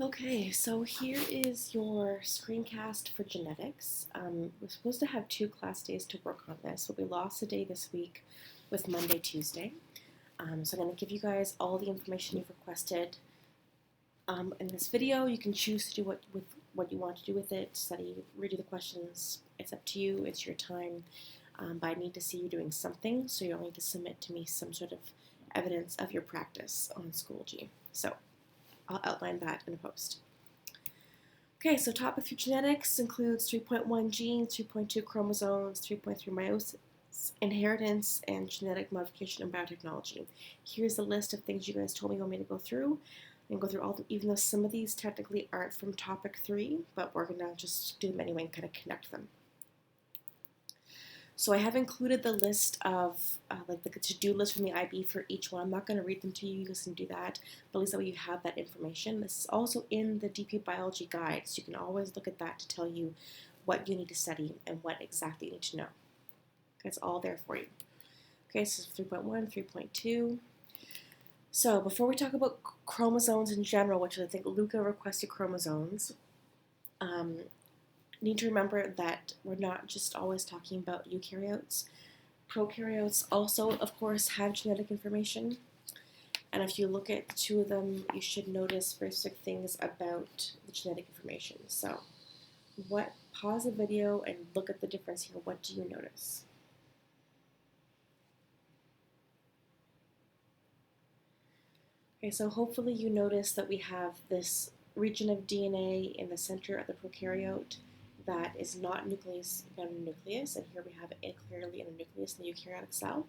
Okay, so here is your screencast for genetics. We're supposed to have 2 class days to work on this, but we lost a day this week with Monday, Tuesday. So I'm going to give you guys all the information you've requested. In this video, you can choose to do what you want to do with it, study, redo the questions. It's up to you, it's your time. But I need to see you doing something, so you'll need to submit to me some sort of evidence of your practice on Schoology. So I'll outline that in a post. Okay, so topic through genetics includes 3.1 genes, 3.2 chromosomes, 3.3 meiosis, inheritance, and genetic modification and biotechnology. Here's a list of things you guys told me you want me to go through. I'm going to go through all of them, even though some of these technically aren't from topic 3, but we're going to just do them anyway and kind of connect them. So I have included the list of, like the to-do list from the IB for each one. I'm not going to read them to you, you guys can do that, but at least that way you have that information. This is also in the DP Biology Guide, so you can always look at that to tell you what you need to study and what exactly you need to know. It's all there for you. Okay, so 3.1, 3.2. So before we talk about chromosomes in general, which I think Luca requested chromosomes, need to remember that we're not just always talking about eukaryotes. Prokaryotes also, of course, have genetic information. And if you look at the 2 of them, you should notice very specific things about the genetic information. So pause the video and look at the difference here. What do you notice? Okay, so hopefully you notice that we have this region of DNA in the center of the prokaryote that is not nucleus, but a nucleus, and here we have it clearly in a nucleus in the eukaryotic cell.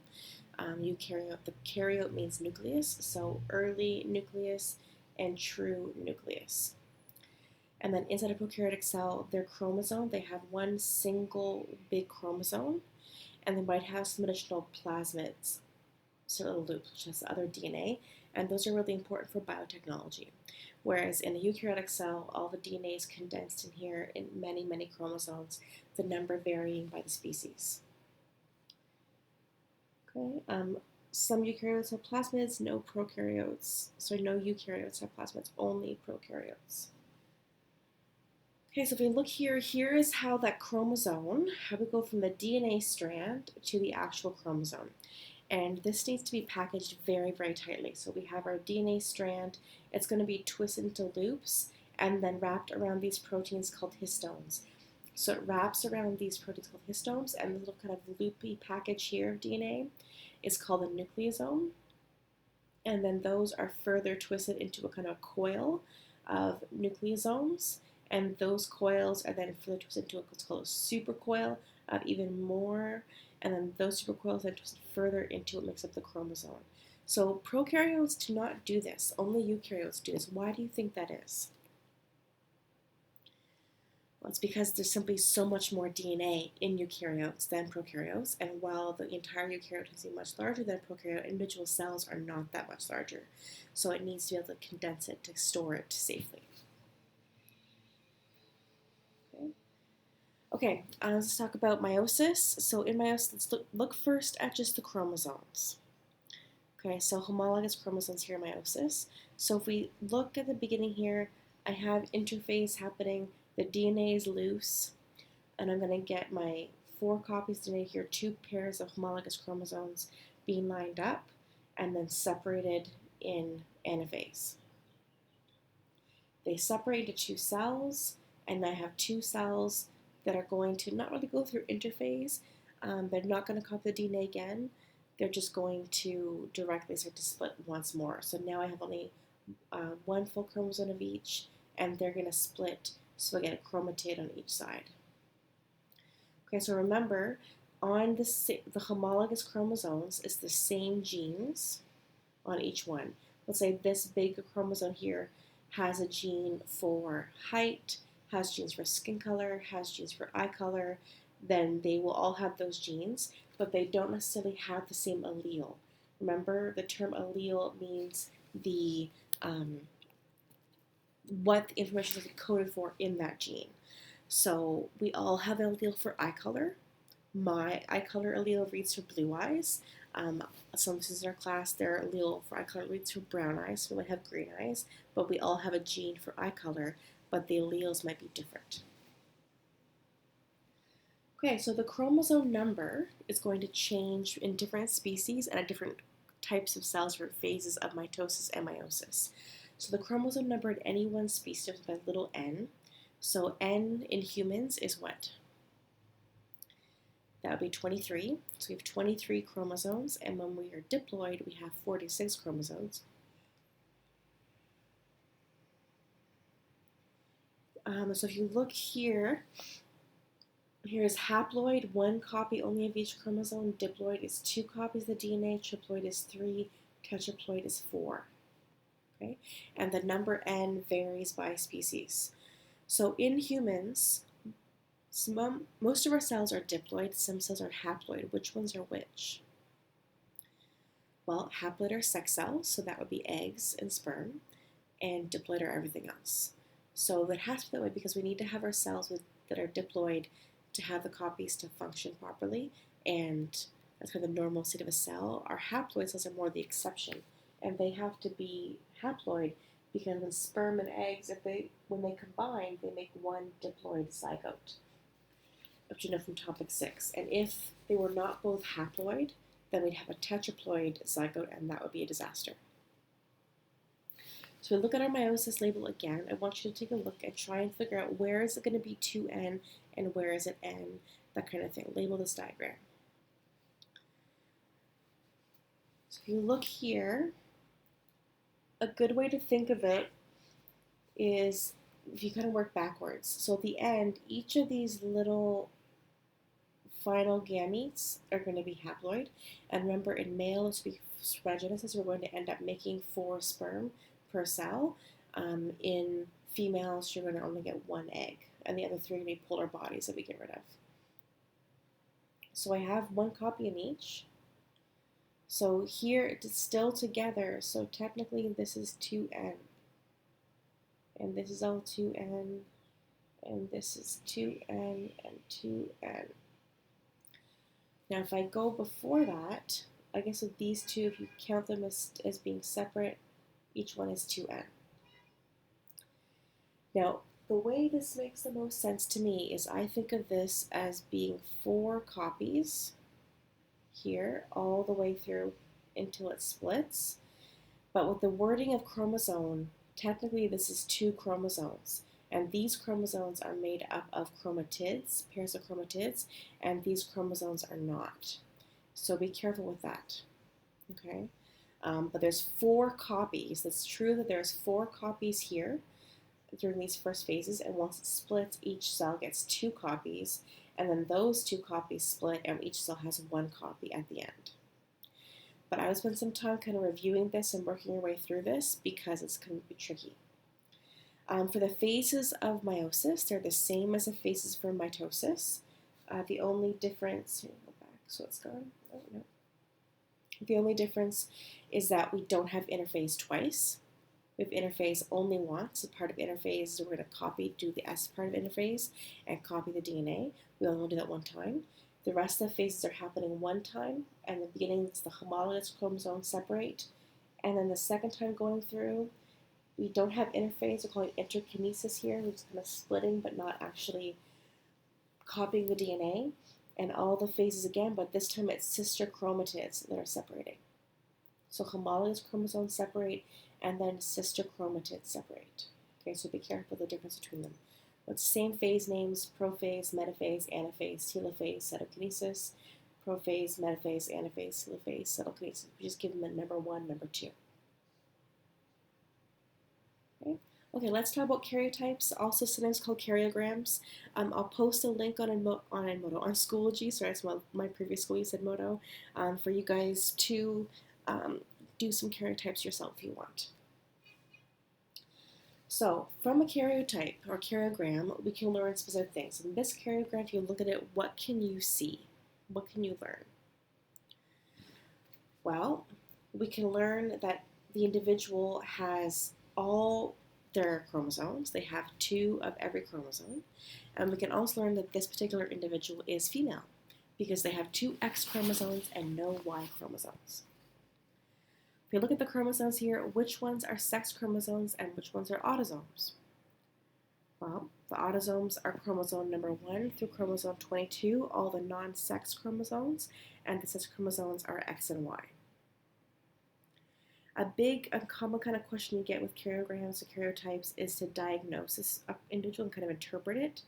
The karyote means nucleus, so early nucleus and true nucleus. And then inside a prokaryotic cell, their chromosome, they have one single big chromosome, and they might have some additional plasmids, so little loops, which has other DNA, and those are really important for biotechnology. Whereas in a eukaryotic cell, all the DNA is condensed in here in many, many chromosomes, the number varying by the species. Okay, some eukaryotes have plasmids, no eukaryotes have plasmids, only prokaryotes. Okay, so if we look here, here is how that chromosome, how we go from the DNA strand to the actual chromosome. And this needs to be packaged very, very tightly. So we have our DNA strand. It's going to be twisted into loops and then wrapped around these proteins called histones. So it wraps around these proteins called histones, and the little kind of loopy package here of DNA is called a nucleosome. And then those are further twisted into a kind of coil of nucleosomes. And those coils are then further twisted into what's called a supercoil of even more. And then those supercoils are twisted further into what makes up the chromosome. So prokaryotes do not do this. Only eukaryotes do this. Why do you think that is? Well, it's because there's simply so much more DNA in eukaryotes than prokaryotes, and while the entire eukaryote is much larger than a prokaryote, individual cells are not that much larger. So it needs to be able to condense it to store it safely. Okay, let's talk about meiosis. So in meiosis, let's look first at just the chromosomes. Okay, so homologous chromosomes here in meiosis. So if we look at the beginning here, I have interphase happening. The DNA is loose, and I'm going to get my 4 copies of DNA here, 2 pairs of homologous chromosomes being lined up and then separated in anaphase. They separate into 2 cells, and I have 2 cells that are going to not really go through interphase. They're not going to copy the DNA again. They're just going to directly start to split once more. So now I have only 1 full chromosome of each, and they're going to split, so I get a chromatid on each side. Okay, so remember, on the homologous chromosomes is the same genes on each one. Let's say this big chromosome here has a gene for height, has genes for skin color, has genes for eye color, then they will all have those genes, but they don't necessarily have the same allele. Remember, the term allele means the what the information is encoded for in that gene. So we all have an allele for eye color. My eye color allele reads for blue eyes. Some students in our class, their allele for eye color reads for brown eyes, so we might have green eyes, but we all have a gene for eye color, but the alleles might be different. Okay, so the chromosome number is going to change in different species and at different types of cells for phases of mitosis and meiosis. So the chromosome number in any one species is by little n. So n in humans is what? That would be 23. So we have 23 chromosomes, and when we are diploid, we have 46 chromosomes. So if you look here, here's haploid, 1 copy only of each chromosome. Diploid is 2 copies of the DNA. Triploid is 3. Tetraploid is 4. Okay, and the number n varies by species. So in humans, most of our cells are diploid, some cells are haploid. Which ones are which? Well, haploid are sex cells, so that would be eggs and sperm, and diploid are everything else. So it has to be that way because we need to have our cells that are diploid to have the copies to function properly, and that's kind of the normal state of a cell. Our haploid cells are more the exception, and they have to be haploid because when sperm and eggs, when they combine, they make one diploid zygote, which you know from topic 6. And if they were not both haploid, then we'd have a tetraploid zygote, and that would be a disaster. So we look at our meiosis label again. I want you to take a look and try and figure out where is it going to be 2n and where is it n, that kind of thing. Label this diagram. So if you look here, a good way to think of it is if you kind of work backwards. So at the end, each of these little final gametes are going to be haploid. And remember, in male spermatogenesis, we're going to end up making 4 sperm per cell. In females, you're going to only get 1 egg, and the other 3 are going to be polar bodies that we get rid of. So I have 1 copy in each. So here it's still together, so technically this is 2n. And this is all 2n, and this is 2n and 2n. Now if I go before that, I guess with these two, if you count them as being separate, each one is 2n. Now, the way this makes the most sense to me is I think of this as being 4 copies here all the way through until it splits. But with the wording of chromosome, technically this is 2 chromosomes. And these chromosomes are made up of chromatids, pairs of chromatids, and these chromosomes are not. So be careful with that, okay? But there's 4 copies. It's true that there's 4 copies here during these first phases, and once it splits, each cell gets 2 copies, and then those 2 copies split, and each cell has 1 copy at the end. But I will spend some time kind of reviewing this and working your way through this because it's going to be tricky. For the phases of meiosis, they're the same as the phases for mitosis. The only difference, here, go back, so it's gone. Oh, no. The only difference is that we don't have interphase twice. We have interphase only once. As part of interphase, we're going to do the S part of interphase and copy the DNA. We only want to do that one time. The rest of the phases are happening one time, and the beginning is the homologous chromosomes separate. And then the second time going through, we don't have interphase, we're calling it interkinesis here. We're just kind of splitting but not actually copying the DNA. And all the phases again, but this time it's sister chromatids that are separating. So homologous chromosomes separate, and then sister chromatids separate. Okay, so be careful of the difference between them. It's the same phase names: prophase, metaphase, anaphase, telophase, cytokinesis. Prophase, metaphase, anaphase, telophase, cytokinesis. We just give them a number 1, number 2. Okay, let's talk about karyotypes, also sometimes called karyograms. I'll post a link on Schoology, sorry, that's my previous school used Edmodo, for you guys to do some karyotypes yourself if you want. So, from a karyotype or karyogram, we can learn specific things. In this karyogram, if you look at it, what can you see? What can you learn? Well, we can learn that the individual has all their chromosomes. They have 2 of every chromosome. And we can also learn that this particular individual is female because they have 2 X chromosomes and no Y chromosomes. If we look at the chromosomes here, which ones are sex chromosomes and which ones are autosomes? Well, the autosomes are chromosome number 1 through chromosome 22, all the non-sex chromosomes, and the sex chromosomes are X and Y. A big uncommon kind of question you get with karyograms and karyotypes is to diagnose this individual and kind of interpret it.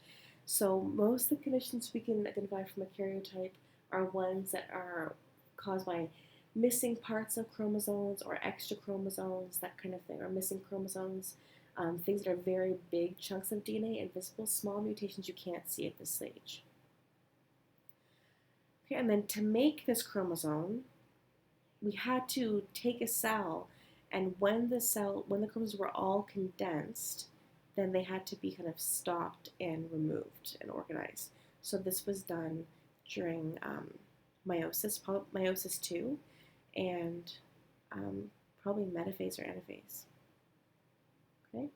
So most of the conditions we can identify from a karyotype are ones that are caused by missing parts of chromosomes or extra chromosomes, that kind of thing, or missing chromosomes, things that are very big chunks of DNA, invisible, small mutations you can't see at this stage. Okay, and then to make this chromosome, we had to take a cell, and when the chromosomes were all condensed, then they had to be kind of stopped and removed and organized. So this was done during meiosis, meiosis 2, and probably metaphase or anaphase. Okay,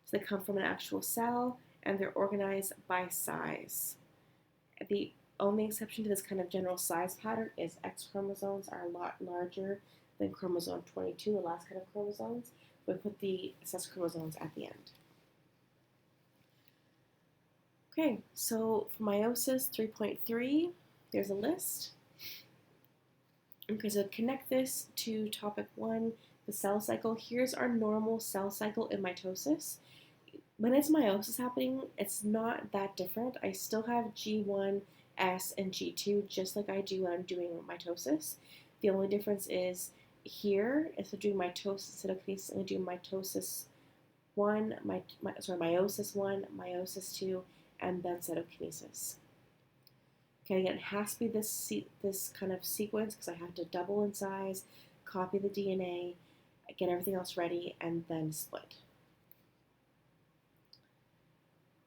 so they come from an actual cell, and they're organized by size. The only exception to this kind of general size pattern is X chromosomes are a lot larger than chromosome 22, the last kind of chromosomes. We put the sex chromosomes at the end. Okay, so for meiosis 3.3, there's a list. Okay, so connect this to topic 1, the cell cycle. Here's our normal cell cycle in mitosis. When it's meiosis happening, it's not that different. I still have G1, S, and G2, just like I do when I'm doing mitosis. The only difference is here, instead of doing mitosis, instead of kinesis, I'm going to do meiosis 1, meiosis 2, and then cytokinesis. Okay, again, it has to be this kind of sequence because I have to double in size, copy the DNA, get everything else ready, and then split.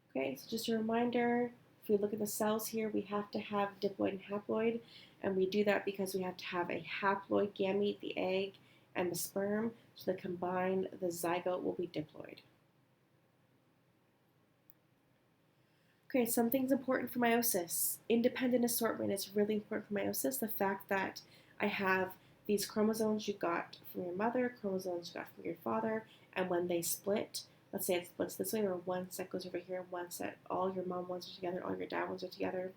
Okay, so just a reminder, if we look at the cells here, we have to have diploid and haploid, and we do that because we have to have a haploid gamete, the egg, and the sperm, so that combined, the zygote will be diploid. Okay, something's important for meiosis. Independent assortment is really important for meiosis. The fact that I have these chromosomes you got from your mother, chromosomes you got from your father, and when they split, let's say it splits this way, or one set goes over here, one set, all your mom ones are together, all your dad ones are together,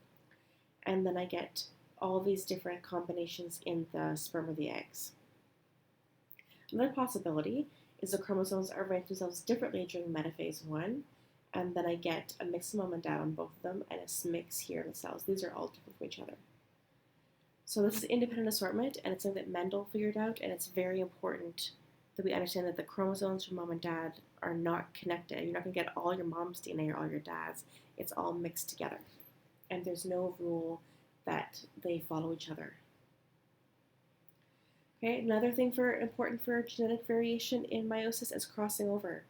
and then I get all these different combinations in the sperm or the eggs. Another possibility is the chromosomes arrange themselves differently during metaphase 1, and then I get a mix of mom and dad on both of them, and a mix here in the cells. These are all different from each other. So this is independent assortment, and it's something that Mendel figured out, and it's very important that we understand that the chromosomes from mom and dad are not connected. You're not going to get all your mom's DNA or all your dad's. It's all mixed together. And there's no rule that they follow each other. Okay, another thing important for genetic variation in meiosis is crossing over.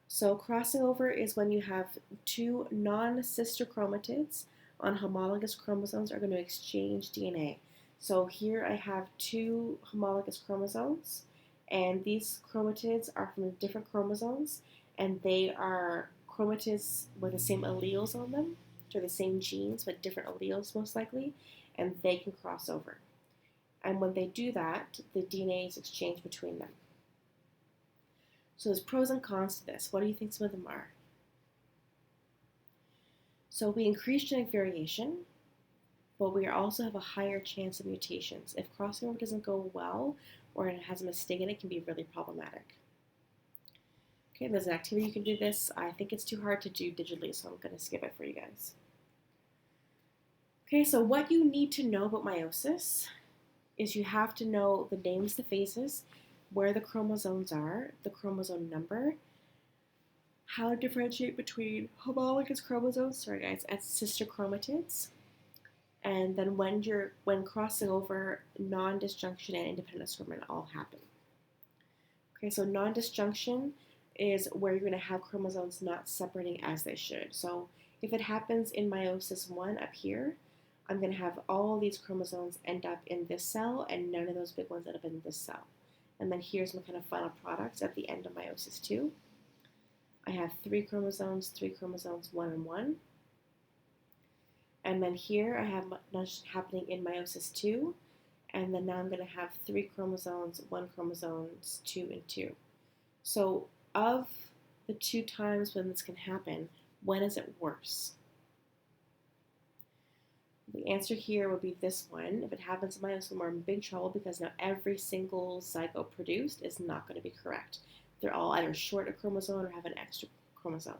So crossing over is when you have 2 non-sister chromatids on homologous chromosomes are going to exchange DNA. So here I have 2 homologous chromosomes, and these chromatids are from different chromosomes, and they are chromatids with the same alleles on them, so the same genes but different alleles most likely, and they can cross over. And when they do that, the DNA is exchanged between them. So there's pros and cons to this. What do you think some of them are? So we increase genetic variation, but we also have a higher chance of mutations. If crossing over doesn't go well, or it has a mistake in it, can be really problematic. Okay, there's an activity you can do this. I think it's too hard to do digitally, so I'm going to skip it for you guys. Okay, so what you need to know about meiosis is you have to know the names of the phases, where the chromosomes are, the chromosome number, how to differentiate between homologous chromosomes, and sister chromatids, and then when crossing over, non-disjunction and independent assortment all happen. Okay, so non-disjunction is where you're going to have chromosomes not separating as they should. So if it happens in meiosis 1 up here, I'm going to have all these chromosomes end up in this cell, and none of those big ones end up in this cell. And then here's my kind of final products at the end of meiosis 2. I have 3 chromosomes, 1 and 1. And then here I have much happening in meiosis 2. And then now I'm going to have 3 chromosomes, 1 chromosomes, 2 and 2. So of the 2 times when this can happen, when is it worse? The answer here would be this one. If it happens in meiosis, we're in big trouble because now every single zygote produced is not going to be correct. They're all either short a chromosome or have an extra chromosome.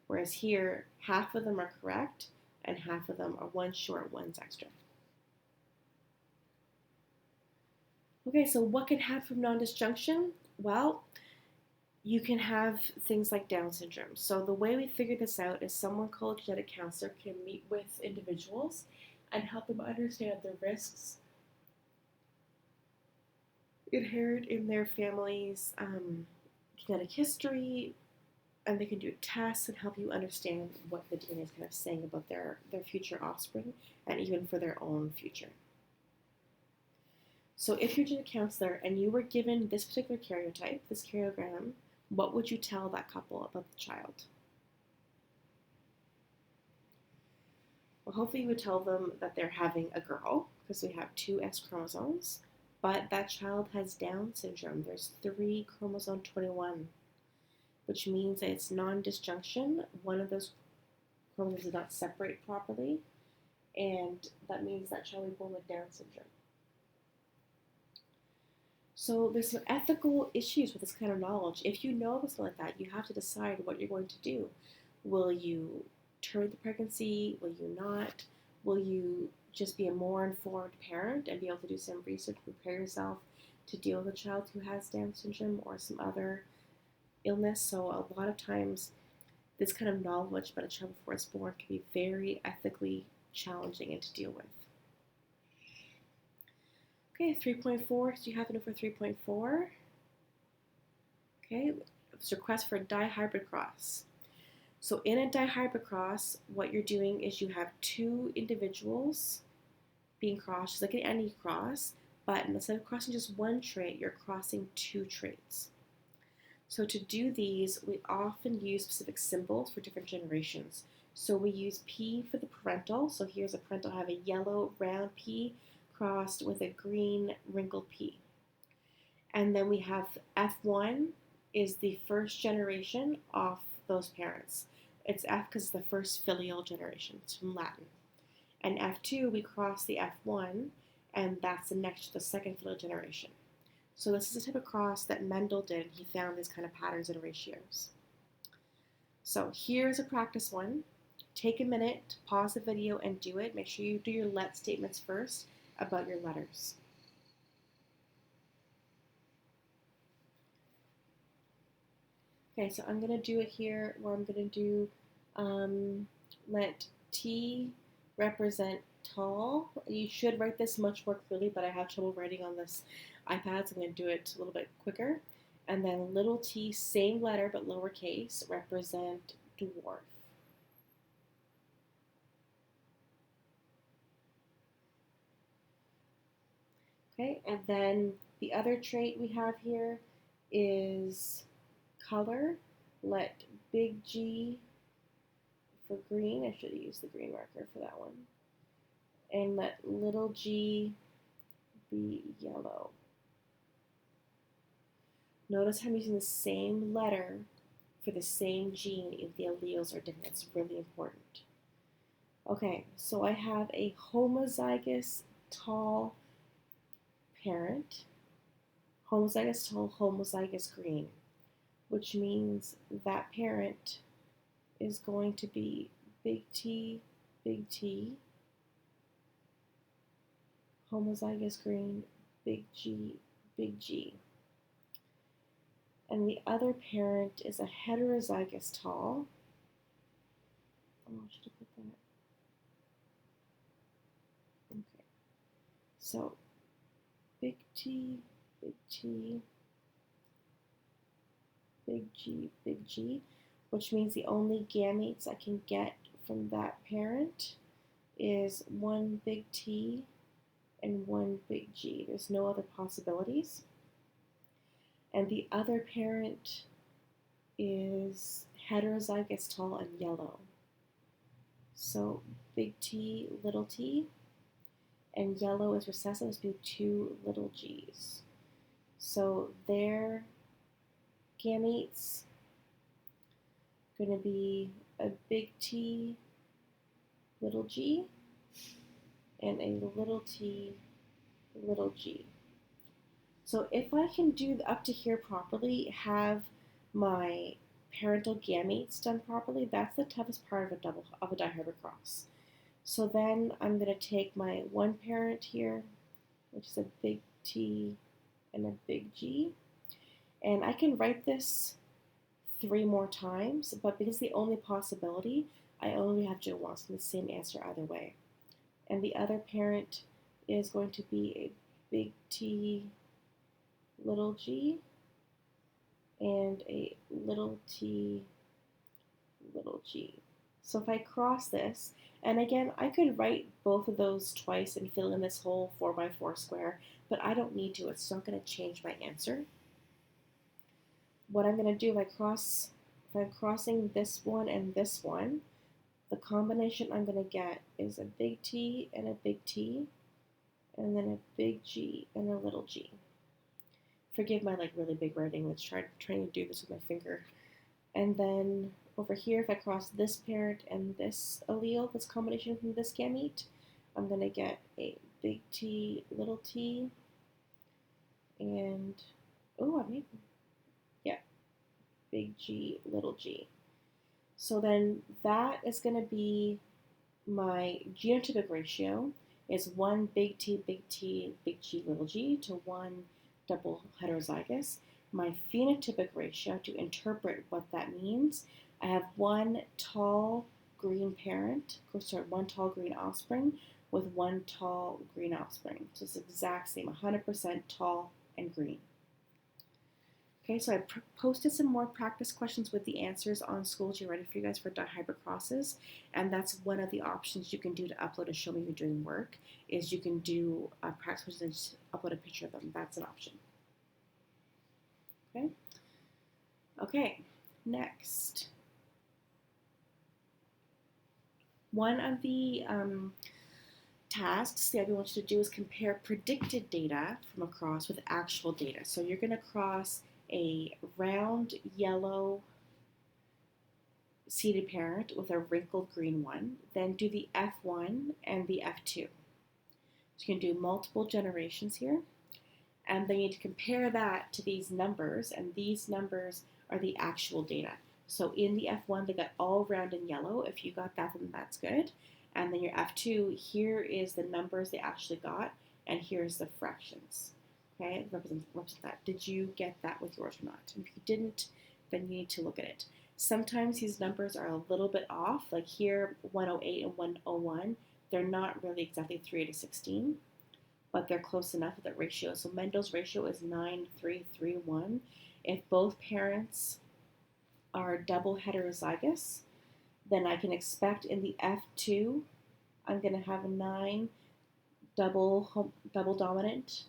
Whereas here, half of them are correct and half of them are one's short, one's extra. Okay, so what can happen from non-disjunction? Well, you can have things like Down syndrome. So the way we figured this out is someone called a genetic counselor can meet with individuals and help them understand the risks inherent in their family's genetic history, and they can do tests and help you understand what the DNA is kind of saying about their future offspring and even for their own future. So if you're a genetic counselor and you were given this particular karyotype, this karyogram, what would you tell that couple about the child? Well, hopefully you would tell them that they're having a girl, because we have 2 S chromosomes, but that child has Down syndrome. There's 3 chromosome 21, which means that it's non-disjunction. One of those chromosomes does not separate properly, and that means that child will be born with Down syndrome. So there's some ethical issues with this kind of knowledge. If you know something like that, you have to decide what you're going to do. Will you terminate the pregnancy? Will you not? Will you just be a more informed parent and be able to do some research to prepare yourself to deal with a child who has Down syndrome or some other illness? So a lot of times this kind of knowledge about a child before it's born can be very ethically challenging and to deal with. Okay, 3.4, do you happen to for 3.4? Okay, it's a request for a dihybrid cross. So in a dihybrid cross, what you're doing is you have 2 individuals being crossed, just like an any cross, but instead of crossing just one trait, you're crossing 2 traits. So to do these, we often use specific symbols for different generations. So we use P for the parental. So here's a parental, I have a yellow round P crossed with a green wrinkled P. And then we have F1 is the first generation of those parents. It's F because it's the first filial generation. It's from Latin. And F2, we cross the F1, and that's the second filial generation. So this is a type of cross that Mendel did. He found these kind of patterns and ratios. So here's a practice one. Take a minute, pause the video, and do it. Make sure you do your let statements first about your letters. Okay, so I'm going to do it here where I'm going to do let T represent tall. You should write this much more clearly, but I have trouble writing on this iPad, so I'm going to do it a little bit quicker. And then little t, same letter but lowercase, represent dwarf. Okay, and then the other trait we have here is color. Let big G for green, I should have used the green marker for that one. And let little g be yellow. Notice how I'm using the same letter for the same gene if the alleles are different. It's really important. Okay, so I have a homozygous tall parent, homozygous tall, homozygous green, which means that parent is going to be big T, homozygous green, big G, big G. And the other parent is a heterozygous tall. Oh, I should have put that. Okay. So, big T, big T, big G, which means the only gametes I can get from that parent is one big T and one big G. There's no other possibilities. And the other parent is heterozygous tall and yellow. So big T, little t, and yellow is recessive, let's do 2 little g's. So their gametes going to be a big T, little g, and a little t, little g. So if I can do up to here properly, have my parental gametes done properly, that's the toughest part of a dihybrid cross. So then I'm going to take my one parent here, which is a big T and a big G, and I can write this 3 more times, but because the only possibility, I only have to do once, and the same answer either way. And the other parent is going to be a big T, little g, and a little t, little g. So if I cross this, and again, I could write both of those twice and fill in this whole 4x4 square, but I don't need to. It's not going to change my answer. What I'm going to do, if I'm crossing this one and this one, the combination I'm going to get is a big T and a big T, and then a big G and a little g. Forgive my really big writing. Let's trying to do this with my finger. And then over here, if I cross this parent and this allele, this combination from this gamete, I'm going to get a big T, little t, and, big G, little g. So then that is going to be my genotypic ratio is 1 big T, big G, little g to 1 double heterozygous. My phenotypic ratio, to interpret what that means, I have one tall green one tall green offspring with one tall green offspring. So it's the exact same, 100% tall and green. Okay, so I posted some more practice questions with the answers on Schoology ready for you guys for dihybrid crosses, and that's one of the options you can do to upload to show me you're doing work, is you can do practice questions and just upload a picture of them. That's an option. Okay. Okay, next. One of the tasks the IB wants you to do is compare predicted data from a cross with actual data. So you're going to cross a round yellow seeded parent with a wrinkled green one, then do the F1 and the F2. So you can do multiple generations here, and then you need to compare that to these numbers, and these numbers are the actual data. So in the F1, they got all round and yellow. If you got that, then that's good. And then your F2, here is the numbers they actually got, and here's the fractions. Okay, represent that. Did you get that with yours or not? And if you didn't, then you need to look at it. Sometimes these numbers are a little bit off, like here 108 and 101. They're not really exactly 3:16, but they're close enough with that ratio. So Mendel's ratio is 9:3:1. If both parents are double heterozygous, then I can expect in the F2, I'm going to have a 9 double dominant,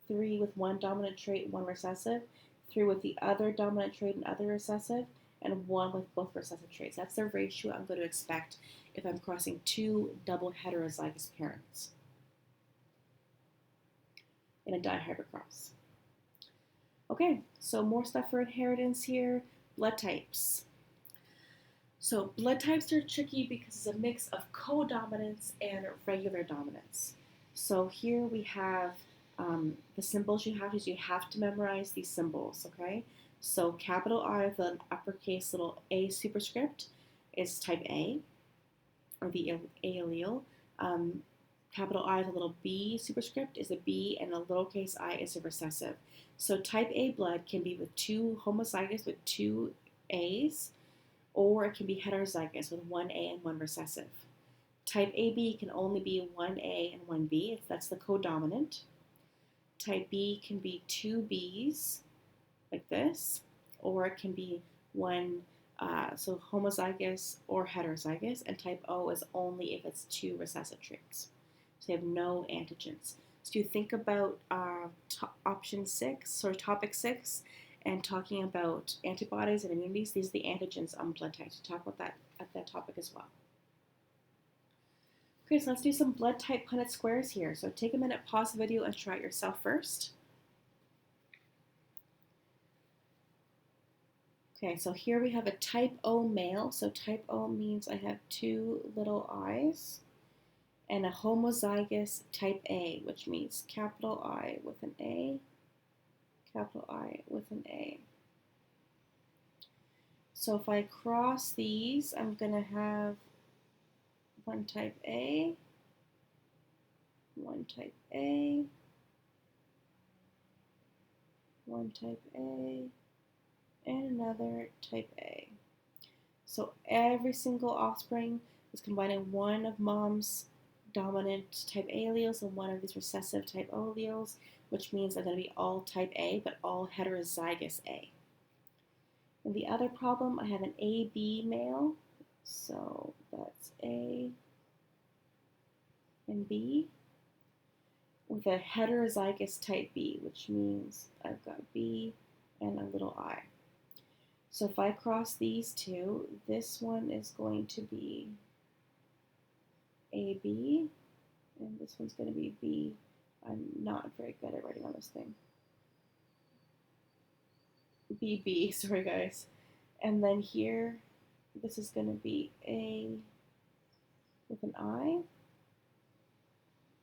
3 with one dominant trait, one recessive, 3 with the other dominant trait and other recessive, and 1 with both recessive traits. That's the ratio I'm going to expect if I'm crossing 2 double heterozygous parents in a dihybrid cross. Okay, so more stuff for inheritance here. Blood types. So blood types are tricky because it's a mix of codominance and regular dominance. So here we have the symbols you have to memorize these symbols, okay? So capital I with an uppercase little a superscript is type A, or the A allele. Capital I with a little b superscript is a B, and a lowercase I is a recessive. So type A blood can be with 2 homozygous with 2 A's, or it can be heterozygous with 1 A and 1 recessive. Type AB can only be 1 A and 1 B, that's the codominant. Type B can be 2 B's, like this, or it can be so homozygous or heterozygous, and type O is only if it's 2 recessive traits. So they have no antigens. So you think about option 6, or topic 6, and talking about antibodies and immunities. These are the antigens on blood types. We'll talk about that at that topic as well. Okay, so let's do some blood type Punnett squares here. So take a minute, pause the video, and try it yourself first. Okay, so here we have a type O male. So type O means I have two little i's. And a homozygous type A, which means capital I with an A, capital I with an A. So if I cross these, I'm going to have one type A, one type A, one type A, and another type A. So every single offspring is combining one of mom's dominant type A alleles and one of these recessive type O alleles, which means they're going to be all type A, but all heterozygous A. And the other problem, I have an AB male, so that's A and B, with a heterozygous type B, which means I've got B and a little I. So if I cross these two, this one is going to be AB, and this one's going to be B. I'm not very good at writing on this thing. BB, sorry guys. And then here, this is going to be A with an I,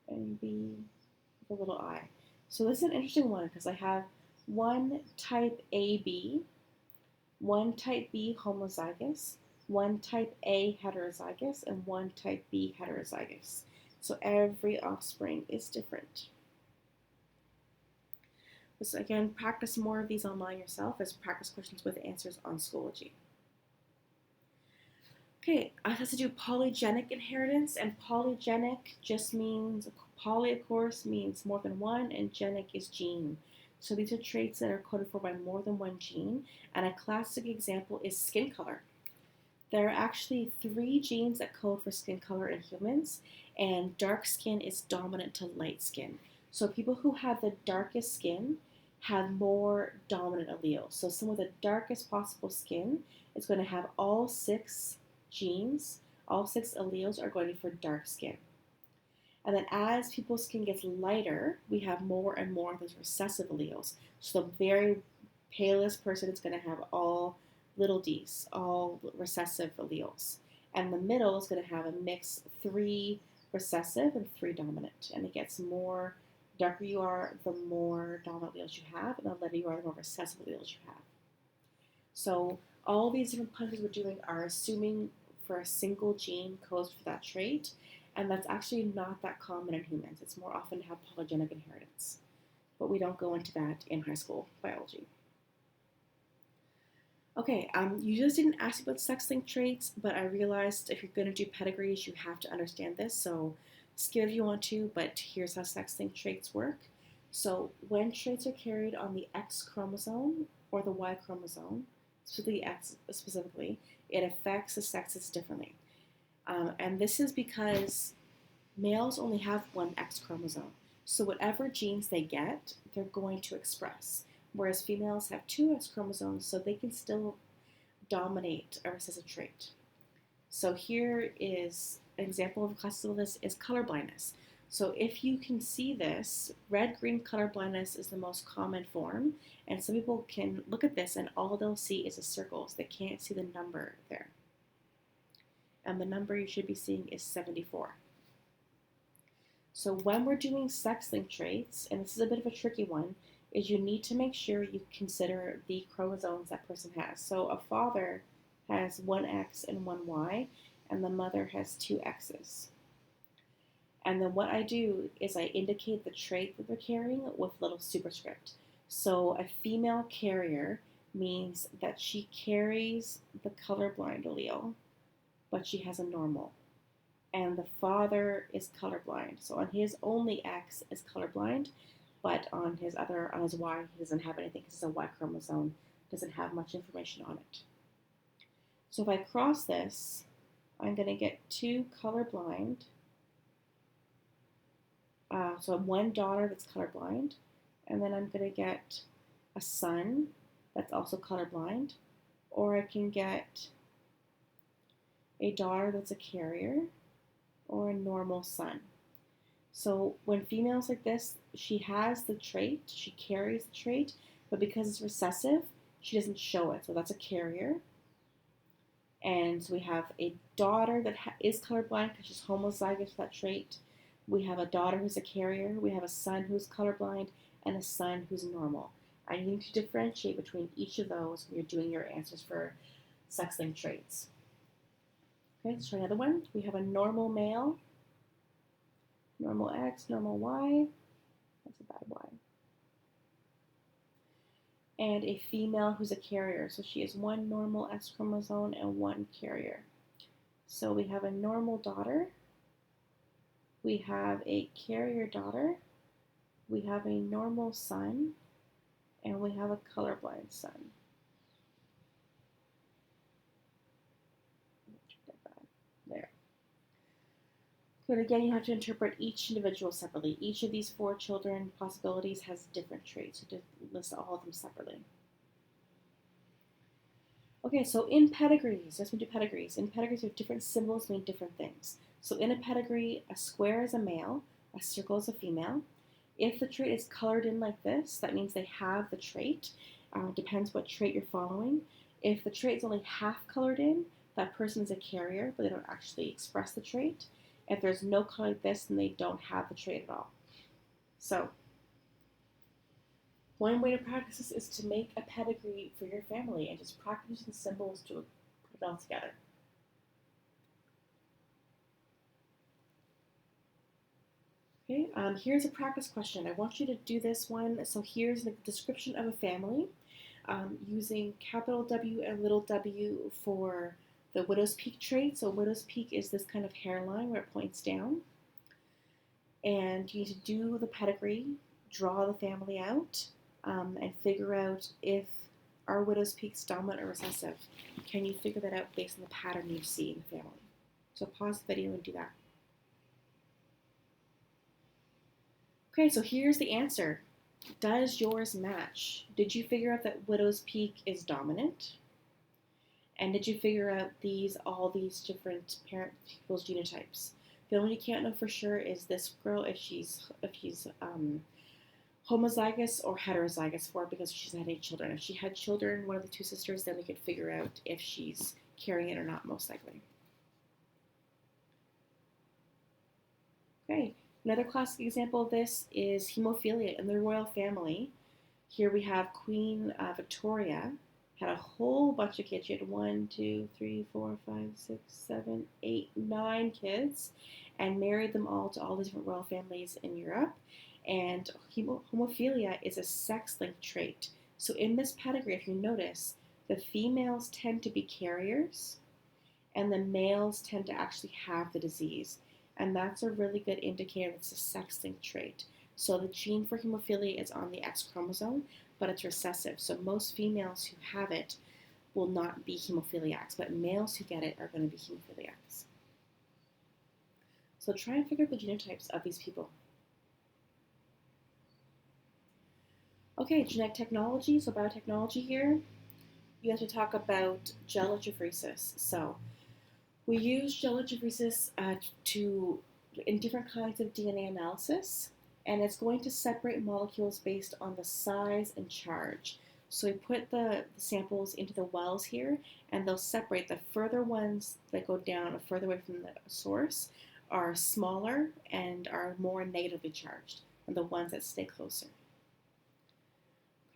and B with a little I. So this is an interesting one because I have one type AB, one type B homozygous, one type A heterozygous, and one type B heterozygous. So every offspring is different. So again, practice more of these online yourself as practice questions with answers on Schoology. Okay, I have to do polygenic inheritance, and polygenic just means, poly of course means more than one, and genic is gene. So these are traits that are coded for by more than one gene, and a classic example is skin color. There are actually 3 genes that code for skin color in humans, and dark skin is dominant to light skin. So people who have the darkest skin have more dominant alleles. So someone with the darkest possible skin is going to have all 6 genes, all 6 alleles are going to be for dark skin. And then as people's skin gets lighter, we have more and more of those recessive alleles. So the very palest person is going to have all little d's, all recessive alleles. And the middle is going to have a mix 3 recessive and 3 dominant. And it gets more, darker you are, the more dominant alleles you have, and the lighter you are, the more recessive alleles you have. So all these different punches we're doing are assuming for a single gene codes for that trait, and that's actually not that common in humans. It's more often to have polygenic inheritance, but we don't go into that in high school biology. Okay, you just didn't ask about sex-linked traits, but I realized if you're going to do pedigrees, you have to understand this, so skip if you want to, but here's how sex-linked traits work. So when traits are carried on the X chromosome or the Y chromosome, specifically X specifically, it affects the sexes differently. And this is because males only have one X chromosome. So whatever genes they get, they're going to express. Whereas females have 2 X chromosomes, so they can still dominate a recessive trait. So here is an example of a classical this is color blindness. So if you can see this, red-green color blindness is the most common form, and some people can look at this and all they'll see is the circles. They can't see the number there. And the number you should be seeing is 74. So when we're doing sex-linked traits, and this is a bit of a tricky one, is you need to make sure you consider the chromosomes that person has. So a father has 1 X and 1 Y, and the mother has 2 X's. And then what I do is I indicate the trait that they're carrying with little superscript. So a female carrier means that she carries the colorblind allele, but she has a normal. And the father is colorblind. So on his only X is colorblind, but on his Y, he doesn't have anything because it's a Y chromosome, doesn't have much information on it. So if I cross this, I'm going to get 2 colorblind. So one daughter that's colorblind, and then I'm going to get a son that's also colorblind, or I can get a daughter that's a carrier, or a normal son. So when females like this, she has the trait, she carries the trait, but because it's recessive, she doesn't show it. So that's a carrier. And so we have a daughter that is colorblind because she's homozygous for that trait. We have a daughter who's a carrier. We have a son who's colorblind and a son who's normal. And you need to differentiate between each of those when you're doing your answers for sex-linked traits. Okay, let's try another one. We have a normal male, normal X, normal Y. That's a bad Y. And a female who's a carrier. So she has one normal X chromosome and one carrier. So we have a normal daughter. We have a carrier daughter. We have a normal son. And we have a colorblind son. There. But again, you have to interpret each individual separately. Each of these 4 children possibilities has different traits. You have to list all of them separately. Okay, so in pedigrees, let's do pedigrees. In pedigrees, we have different symbols mean different things. So in a pedigree, a square is a male, a circle is a female. If the trait is colored in like this, that means they have the trait. Depends what trait you're following. If the trait is only half colored in, that person is a carrier, but they don't actually express the trait. If there's no color like this, then they don't have the trait at all. So one way to practice this is to make a pedigree for your family and just practice the symbols to put it all together. Okay, here's a practice question. I want you to do this one. So here's the description of a family using capital W and little w for the widow's peak trait. So widow's peak is this kind of hairline where it points down. And you need to do the pedigree, draw the family out, and figure out if our widow's peak is dominant or recessive. Can you figure that out based on the pattern you see in the family? So pause the video and do that. Okay, so here's the answer. Does yours match? Did you figure out that widow's peak is dominant? And did you figure out all these different parent people's genotypes? The only you can't know for sure is this girl if she's homozygous or heterozygous for it because she's had any children. If she had children, one of the 2 sisters, then we could figure out if she's carrying it or not, most likely. Okay. Another classic example of this is hemophilia in the royal family. Here we have Queen Victoria had a whole bunch of kids. She had 1, 2, 3, 4, 5, 6, 7, 8, 9 kids and married them all to all the different royal families in Europe. And hemophilia is a sex-linked trait. So in this pedigree, if you notice, the females tend to be carriers and the males tend to actually have the disease. And that's a really good indicator that it's a sex-linked trait. So the gene for hemophilia is on the X chromosome, but it's recessive. So most females who have it will not be hemophiliacs, but males who get it are going to be hemophiliacs. So try and figure out the genotypes of these people. Okay, genetic technology, so biotechnology here. You have to talk about gel electrophoresis. So we use gel electrophoresis in different kinds of DNA analysis, and it's going to separate molecules based on the size and charge. So we put the samples into the wells here, and they'll separate. The further ones that go down or further away from the source are smaller and are more negatively charged than the ones that stay closer.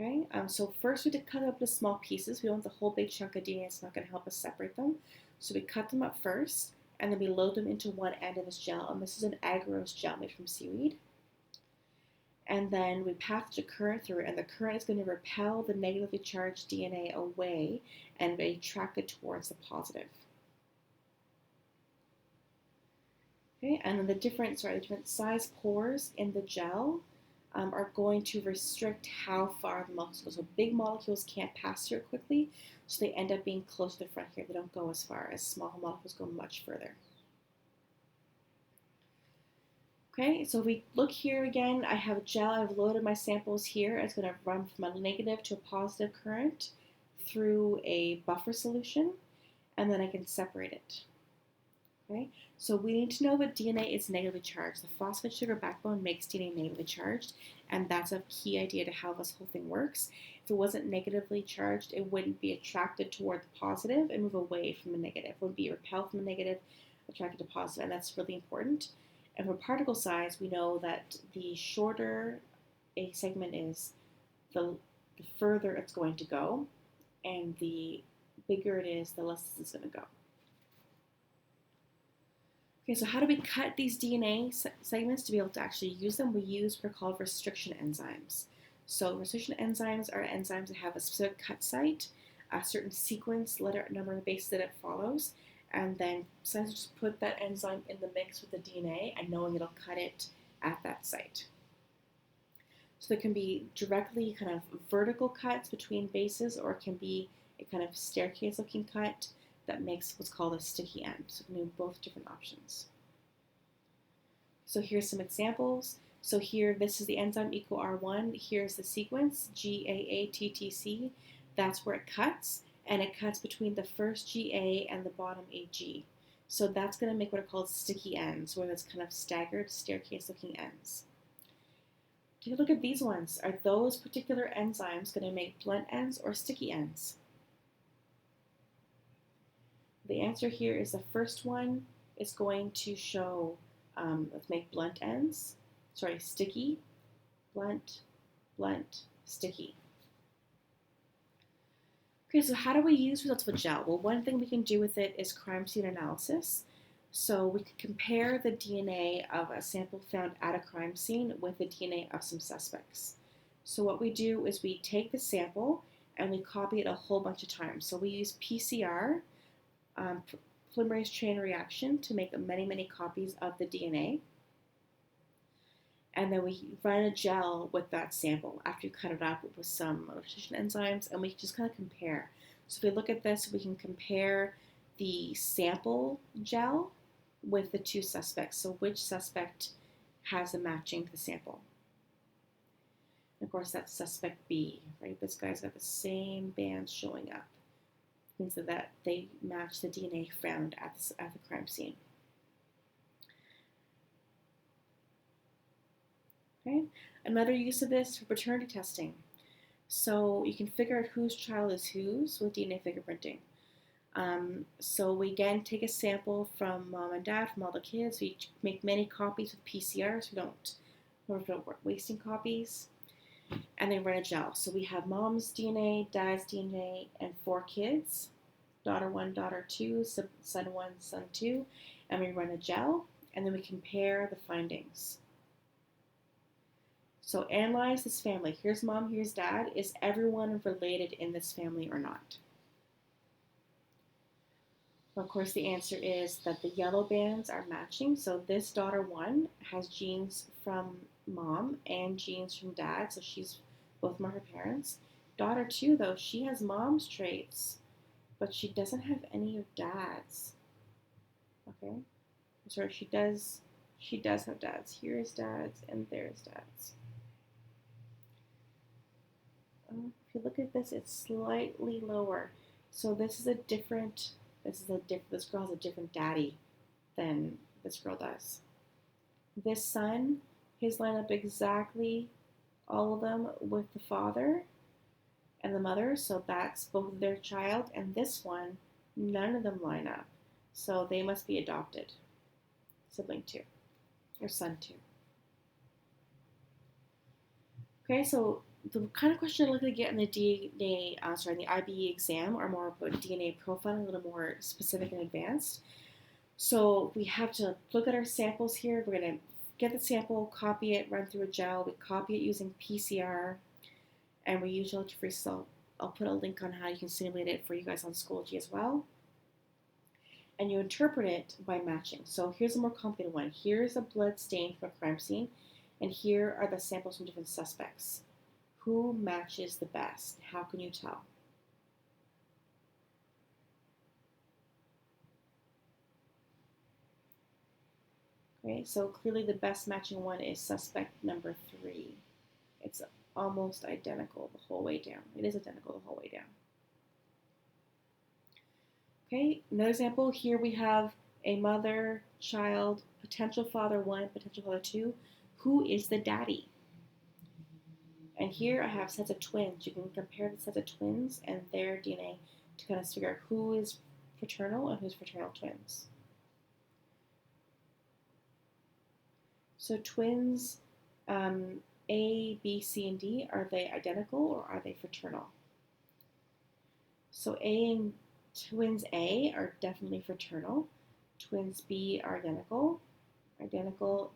Okay, so first we have to cut up into small pieces. We don't want the whole big chunk of DNA. It's not going to help us separate them. So we cut them up first, and then we load them into one end of this gel. And this is an agarose gel made from seaweed. And then we pass the current through it, and the current is going to repel the negatively charged DNA away and attract it towards the positive. Okay, and then the different size pores in the gel are going to restrict how far the molecules go. So big molecules can't pass through it quickly, so they end up being close to the front here. They don't go as far as small molecules go much further. Okay, so if we look here again, I have a gel. I've loaded my samples here. It's going to run from a negative to a positive current through a buffer solution, and then I can separate it. Okay, so we need to know that DNA is negatively charged. The phosphate sugar backbone makes DNA negatively charged, and that's a key idea to how this whole thing works. If it wasn't negatively charged, it wouldn't be attracted toward the positive and move away from the negative. It would be repelled from the negative, attracted to positive, and that's really important. And for particle size, we know that the shorter a segment is, the further it's going to go, and the bigger it is, the less it's going to go. Okay, so how do we cut these DNA segments to be able to actually use them? We use what are called restriction enzymes. So restriction enzymes are enzymes that have a specific cut site, a certain sequence, letter, number, base that it follows, and then scientists just put that enzyme in the mix with the DNA and knowing it'll cut it at that site. So there can be directly kind of vertical cuts between bases, or it can be a kind of staircase-looking cut that makes what's called a sticky end. So we can do both different options. So here's some examples. So here, this is the enzyme EcoR1. Here's the sequence, GAATTC. That's where it cuts, and it cuts between the first GA and the bottom AG. So that's going to make what are called sticky ends, where it's kind of staggered staircase-looking ends. Take a look at these ones. Are those particular enzymes going to make blunt ends or sticky ends? The answer here is the first one is going to show, let's make blunt ends. Sorry, sticky, blunt, blunt, sticky. Okay, so how do we use results of a gel? Well, one thing we can do with it is crime scene analysis. So we can compare the DNA of a sample found at a crime scene with the DNA of some suspects. So what we do is we take the sample and we copy it a whole bunch of times. So we use PCR, polymerase chain reaction, to make many, many copies of the DNA. And then we run a gel with that sample after you cut it up with some restriction enzymes, and we can just kind of compare. So if we look at this, we can compare the sample gel with the two suspects. So which suspect has a matching to the sample? And of course, that's suspect B, right? This guy's got the same bands showing up. It means that they match the DNA found at the crime scene. Okay. Another use of this for paternity testing. So you can figure out whose child is whose with DNA fingerprinting. So we again take a sample from mom and dad, from all the kids. We make many copies with PCR, so we don't work wasting copies. And then run a gel. So we have mom's DNA, dad's DNA, and 4 kids, daughter 1, daughter 2, son 1, son 2, and we run a gel, and then we compare the findings. So analyze this family. Here's mom, here's dad. Is everyone related in this family or not? Of course, the answer is that the yellow bands are matching. So this daughter 1 has genes from mom and genes from dad, so she's both from her parents. Daughter 2, though, she has mom's traits, but she doesn't have any of dad's. Okay? Sorry, she does have dad's. Here's dad's and there's dad's. If you look at this, it's slightly lower. So this girl has a different daddy than this girl does. This son, his line up exactly, all of them, with the father and the mother, so that's both their child. And this one, none of them line up, so they must be adopted. Sibling 2, or son 2. Okay, so the kind of question I like to get in the the IB exam are more about DNA profiling, a little more specific and advanced. So we have to look at our samples here. We're going to get the sample, copy it, run through a gel. We copy it using PCR, and we use Gel Electrophoresis. I'll put a link on how you can simulate it for you guys on Schoology as well. And you interpret it by matching. So here's a more complicated one. Here's a blood stain from a crime scene, and here are the samples from different suspects. Who matches the best? How can you tell? Okay, so clearly the best matching one is suspect number 3. It's almost identical the whole way down. It is identical the whole way down. Okay, another example. Here we have a mother, child, potential father 1, potential father 2. Who is the daddy? And here I have sets of twins. You can compare the sets of twins and their DNA to kind of figure out who is fraternal and who's fraternal twins. So twins A, B, C, and D, are they identical or are they fraternal? So A and twins A are definitely fraternal. Twins B are identical,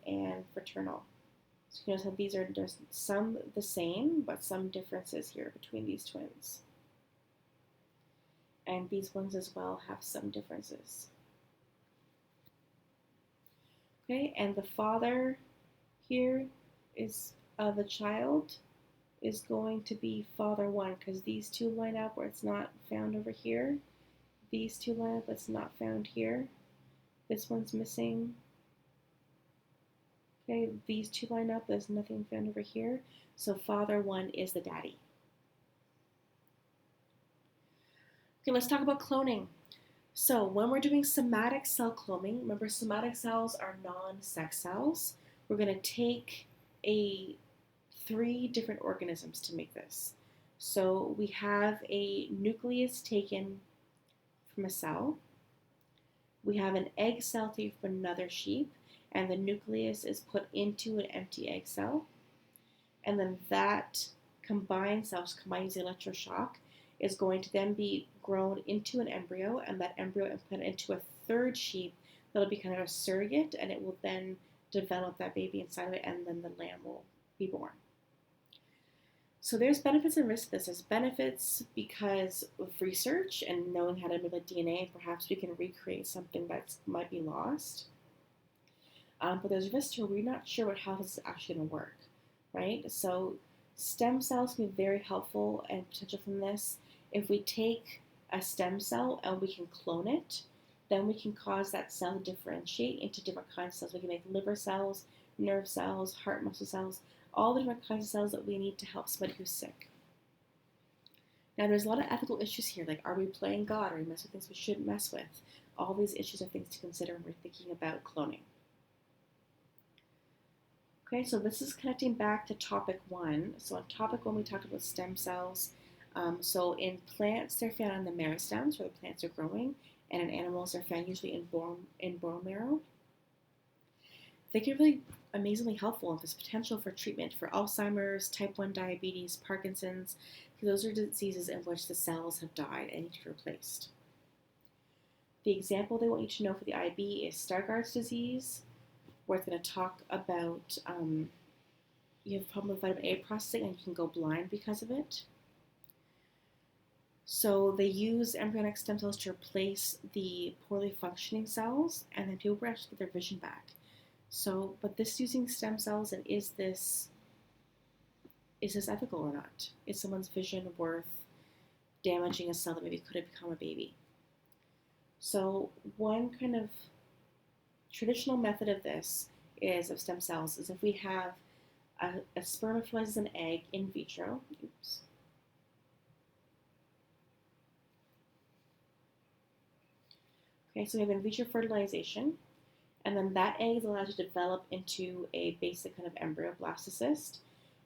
and fraternal. So you notice how there's some the same, but some differences here between these twins. And these ones as well have some differences. Okay, and the father here is the child is going to be father 1 because these two line up where it's not found over here. These two line up, it's not found here. This one's missing. Okay, these two line up, there's nothing found over here. So father 1 is the daddy. Okay, let's talk about cloning. So when we're doing somatic cell cloning, remember somatic cells are non-sex cells. We're going to take 3 different organisms to make this. So we have a nucleus taken from a cell. We have an egg cell taken from another sheep, and the nucleus is put into an empty egg cell. And then that combined cell, combined using electroshock, is going to then be grown into an embryo, and that embryo implanted into a third sheep that'll be kind of a surrogate, and it will then develop that baby inside of it, and then the lamb will be born. So there's benefits and risks to this. There's benefits because of research and knowing how to manipulate DNA, and perhaps we can recreate something that might be lost. But there's risks where we're not sure how this is actually going to work, right? So stem cells can be very helpful and potential from this. If we take a stem cell and we can clone it, then we can cause that cell to differentiate into different kinds of cells. We can make liver cells, nerve cells, heart muscle cells, all the different kinds of cells that we need to help somebody who's sick. Now there's a lot of ethical issues here, like are we playing God? Are we messing with things we shouldn't mess with? All these issues are things to consider when we're thinking about cloning. Okay, so this is connecting back to topic 1. So on topic 1 we talked about stem cells. So in plants they're found on the meristems where the plants are growing, and in animals they're found usually in bone marrow. They can be really amazingly helpful if there's potential for treatment for Alzheimer's, type 1 diabetes, Parkinson's, because those are diseases in which the cells have died and need to be replaced. The example they want you to know for the IB is Stargardt's disease, where it's going to talk about you have a problem with vitamin A processing and you can go blind because of it. So they use embryonic stem cells to replace the poorly functioning cells, and then people will actually get their vision back. So, but this using stem cells, and is this ethical or not? Is someone's vision worth damaging a cell that maybe could have become a baby? So one kind of traditional method of this of stem cells is if we have a sperm fertilizes an egg in vitro. Oops. Okay, so we have in vitro fertilization, and then that egg is allowed to develop into a basic kind of embryo, blastocyst,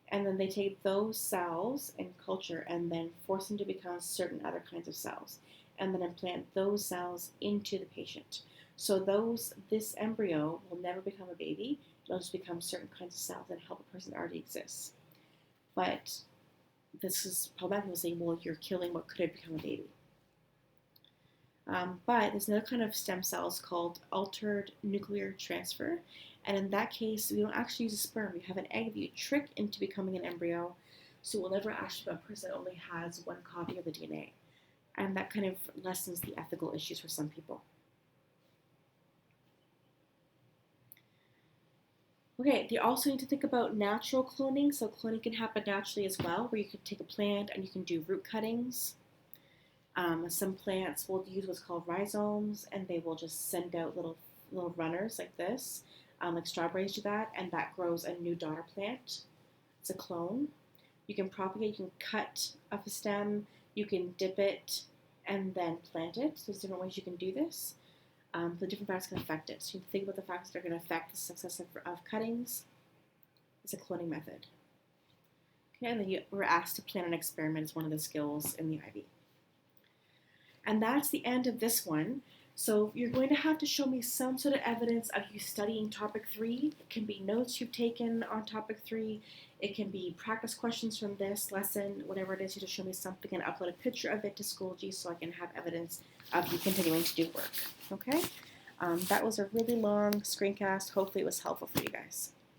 and then they take those cells in culture and then force them to become certain other kinds of cells, and then implant those cells into the patient. So this embryo will never become a baby. It'll just become certain kinds of cells that help a person that already exists. But this is problematic. People say, well, you're killing what could have become a baby. But there's another kind of stem cells called altered nuclear transfer. And in that case, we don't actually use a sperm. We have an egg that you trick into becoming an embryo. So we'll never actually be a person that only has one copy of the DNA. And that kind of lessens the ethical issues for some people. Okay, you also need to think about natural cloning. So cloning can happen naturally as well, where you can take a plant and you can do root cuttings. Some plants will use what's called rhizomes, and they will just send out little runners like this, like strawberries do that, and that grows a new daughter plant. It's a clone. You can propagate, you can cut up a stem, you can dip it, and then plant it. So there's different ways you can do this. The different factors can affect it. So you think about the factors that are going to affect the success of cuttings. It's a cloning method. Okay, and then you were asked to plan an experiment as one of the skills in the IB. And that's the end of this one. So you're going to have to show me some sort of evidence of you studying topic 3. It can be notes you've taken on topic 3. It can be practice questions from this lesson, whatever it is. You just show me something and upload a picture of it to Schoology so I can have evidence of you continuing to do work. Okay? That was a really long screencast. Hopefully it was helpful for you guys.